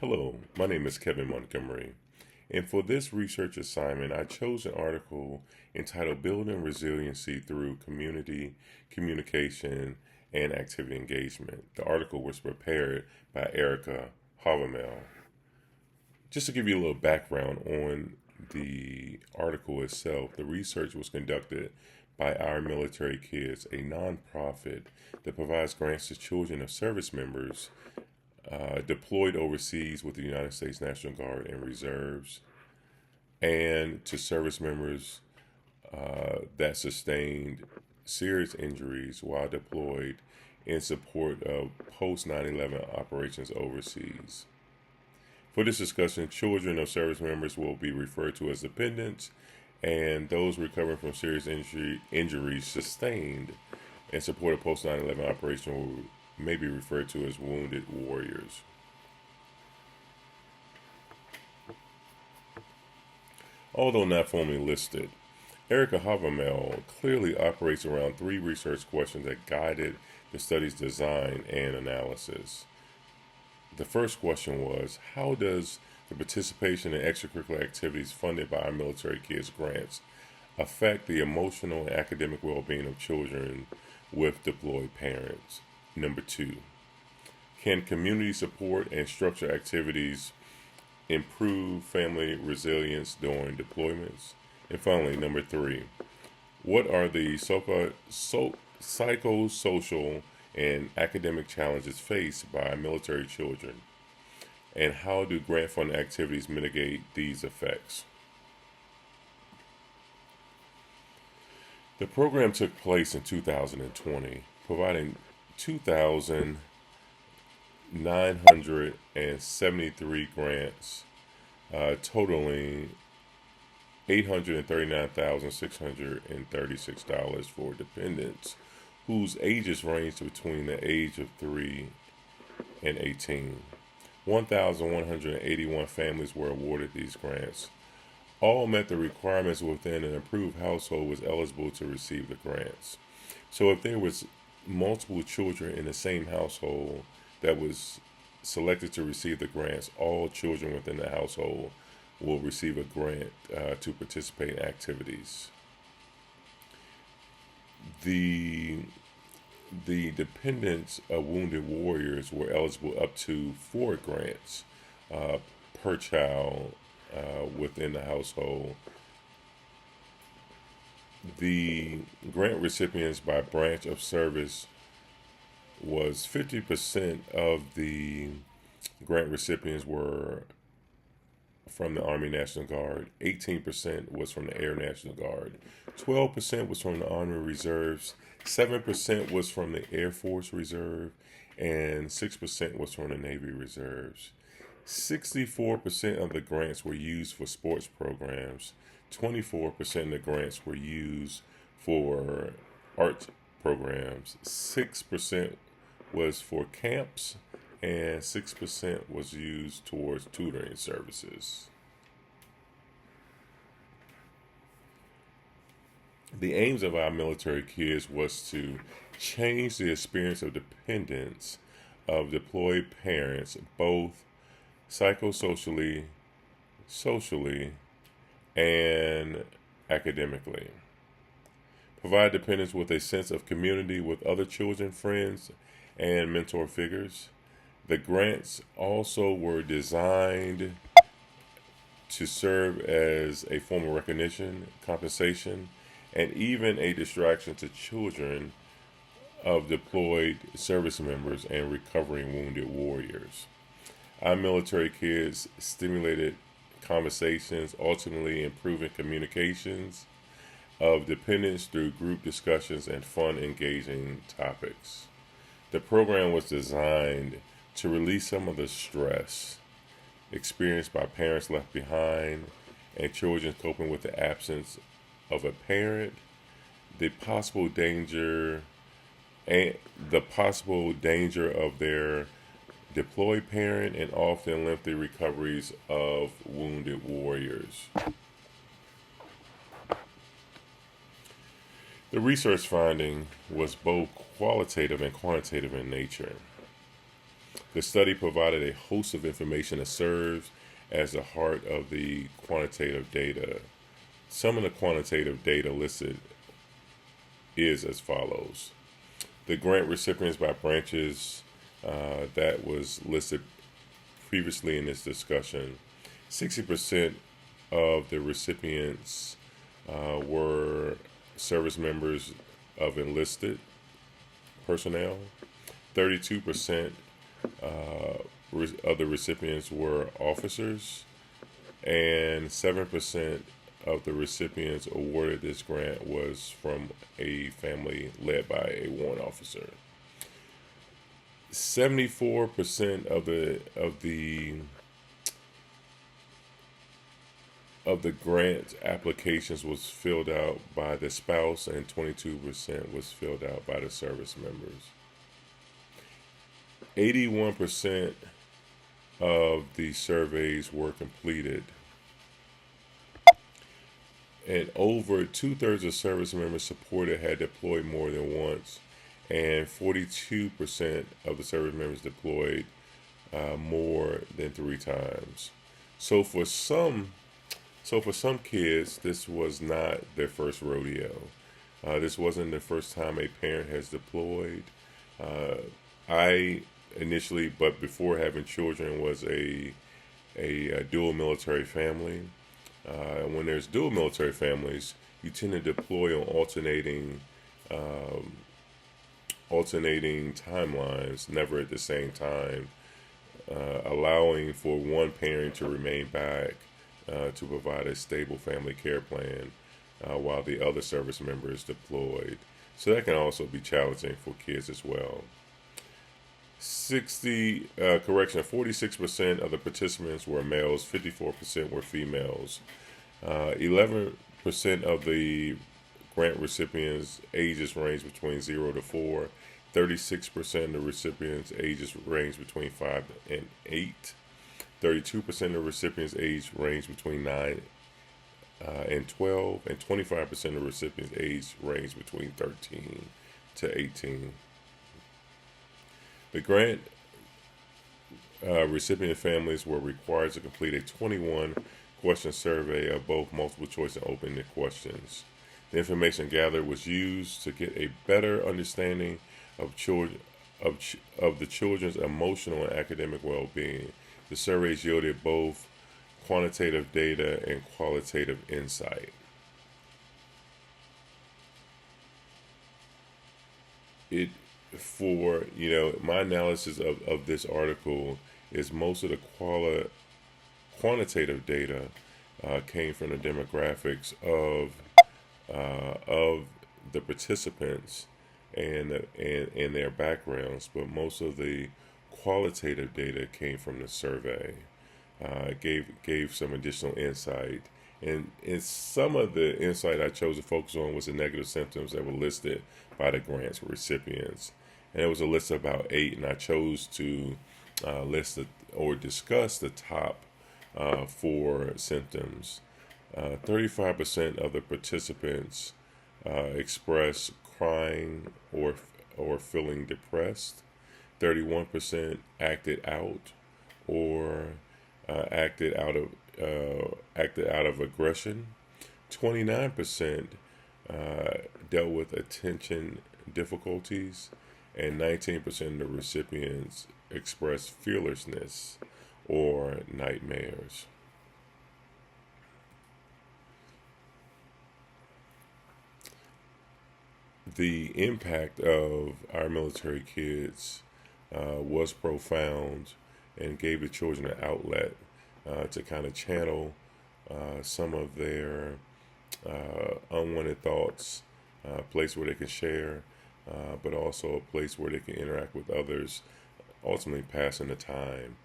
Hello, my name is Kevin Montgomery, and for this research assignment, I chose an article entitled Building Resiliency Through Community Communication and Activity Engagement. The article was prepared by Erica Havermel. Just to give you a little background on the article itself, the research was conducted by Our Military Kids, a nonprofit that provides grants to children of service members deployed overseas with the United States National Guard and Reserves, and to service members that sustained serious injuries while deployed in support of post 9/11 operations overseas. For this discussion, children of service members will be referred to as dependents, and those recovering from serious injuries sustained in support of post 9/11 operation may be referred to as wounded warriors. Although not formally listed, Erica Havermel clearly operates around three research questions that guided the study's design and analysis. The first question was, how does the participation in extracurricular activities funded by our military kids grants affect the emotional and academic well-being of children with deployed parents? Number two, can community support and structure activities improve family resilience during deployments? And finally, number three, what are the psychosocial and academic challenges faced by military children? And how do grant funded activities mitigate these effects? The program took place in 2020, providing 2,973 grants, totaling $839,636 for dependents whose ages ranged between the age of 3 and 18. 1,181 families were awarded these grants. All met the requirements within an approved household was eligible to receive the grants. So if there was multiple children in the same household that was selected to receive the grants, all children within the household will receive a grant to participate in activities. The dependents of wounded warriors were eligible up to 4 grants per child within the household. The grant recipients by branch of service was 50% of the grant recipients were from the Army National Guard, 18% was from the Air National Guard, 12% was from the Army Reserves, 7% was from the Air Force Reserve, and 6% was from the Navy Reserves. 64% of the grants were used for sports programs, 24% of the grants were used for art programs, 6% was for camps, and 6% was used towards tutoring services. The aims of our military kids was to change the experience of dependents of deployed parents, both psychosocially, socially, and academically. Provide dependents with a sense of community with other children, friends, and mentor figures. The grants also were designed to serve as a form of recognition, compensation, and even a distraction to children of deployed service members and recovering wounded warriors. Our military kids stimulated conversations, ultimately improving communications of dependents through group discussions and fun, engaging topics. The program was designed to release some of the stress experienced by parents left behind and children coping with the absence of a parent, the possible danger of their deployed parent, and often lengthy recoveries of wounded warriors. The research finding was both qualitative and quantitative in nature. The study provided a host of information that serves as the heart of the quantitative data. Some of the quantitative data listed is as follows. The grant recipients by branches that was listed previously in this discussion. 60% of the recipients were service members of enlisted personnel. 32% of the recipients were officers, and 7% of the recipients awarded this grant was from a family led by a warrant officer. 74% of the grant applications was filled out by the spouse, and 22% was filled out by the service members. 81% of the surveys were completed, and over 2/3 of service members supported had deployed more than once, and 42% of the service members deployed more than 3 times. So for some kids, this was not their first rodeo. This wasn't the first time a parent has deployed. I initially, but before having children, was a dual military family. When there's dual military families, you tend to deploy on alternating timelines, never at the same time, allowing for one parent to remain back to provide a stable family care plan while the other service member is deployed. So that can also be challenging for kids as well. 46% of the participants were males, 54% were females. 11% of the grant recipients' ages range between 0 to 4. 36% of the recipients' ages range between 5 and 8. 32% of the recipients' age range between 9 and 12. And 25% of the recipients' age range between 13 to 18. The grant recipient families were required to complete a 21-question survey of both multiple choice and open-ended questions. The information gathered was used to get a better understanding of the children's emotional and academic well-being. The surveys yielded both quantitative data and qualitative insight. My analysis of this article is most of the quantitative data came from the demographics of the participants and their backgrounds, but most of the qualitative data came from the survey. Gave some additional insight, and some of the insight I chose to focus on was the negative symptoms that were listed by the grants recipients, and it was a list of about 8, and I chose to discuss the top 4 symptoms. 35% of the participants expressed crying or feeling depressed. 31% acted out or acted out of aggression. 29% dealt with attention difficulties, and 19% of the recipients expressed fearlessness or nightmares. The impact of our military kids was profound and gave the children an outlet to kind of channel some of their unwanted thoughts, a place where they can share, but also a place where they can interact with others, ultimately passing the time.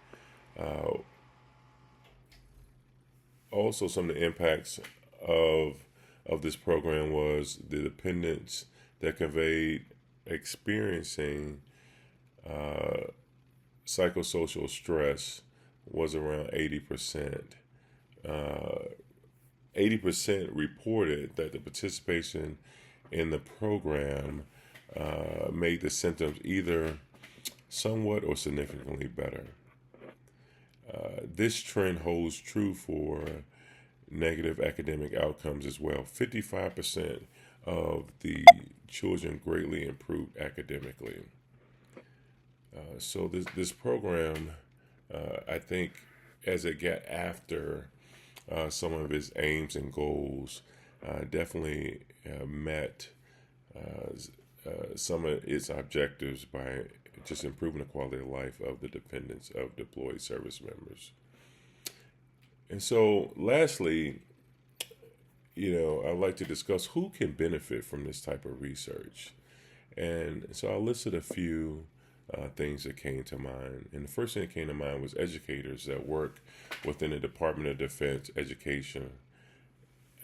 Also, some of the impacts of this program was the dependence that conveyed experiencing psychosocial stress was around 80%. 80% reported that the participation in the program made the symptoms either somewhat or significantly better. This trend holds true for negative academic outcomes as well. 55% of the children greatly improved academically. So this program, I think, as it got after some of its aims and goals, definitely met some of its objectives by just improving the quality of life of the dependents of deployed service members. And so, lastly, I'd like to discuss who can benefit from this type of research. And so I listed a few things that came to mind. And the first thing that came to mind was educators that work within the Department of Defense education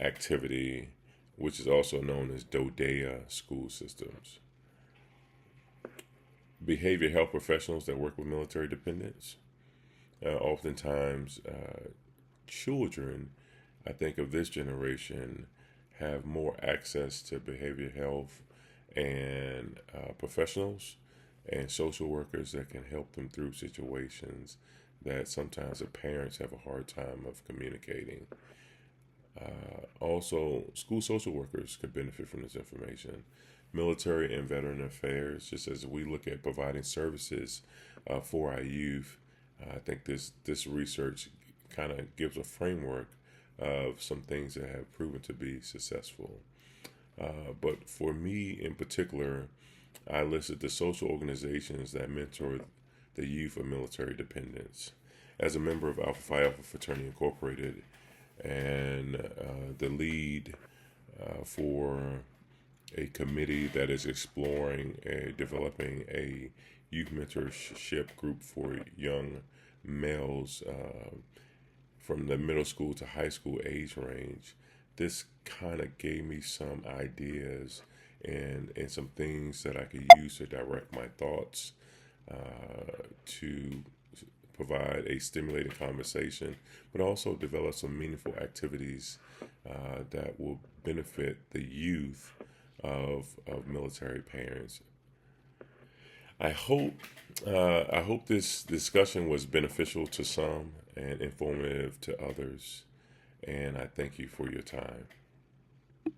activity, which is also known as DODEA school systems. Behavior health professionals that work with military dependents. Oftentimes, children, I think of this generation, have more access to behavior health and professionals and social workers that can help them through situations that sometimes the parents have a hard time of communicating. Also, school social workers could benefit from this information. Military and veteran affairs, just as we look at providing services for our youth, I think this research kind of gives a framework of some things that have proven to be successful. But for me in particular, I listed the social organizations that mentor the youth of military dependents. As a member of Alpha Phi Alpha Fraternity Incorporated and the lead for a committee that is exploring developing a youth mentorship group for young males from the middle school to high school age range, this kind of gave me some ideas and some things that I could use to direct my thoughts to provide a stimulating conversation, but also develop some meaningful activities that will benefit the youth of military parents. I hope this discussion was beneficial to some and informative to others, and I thank you for your time.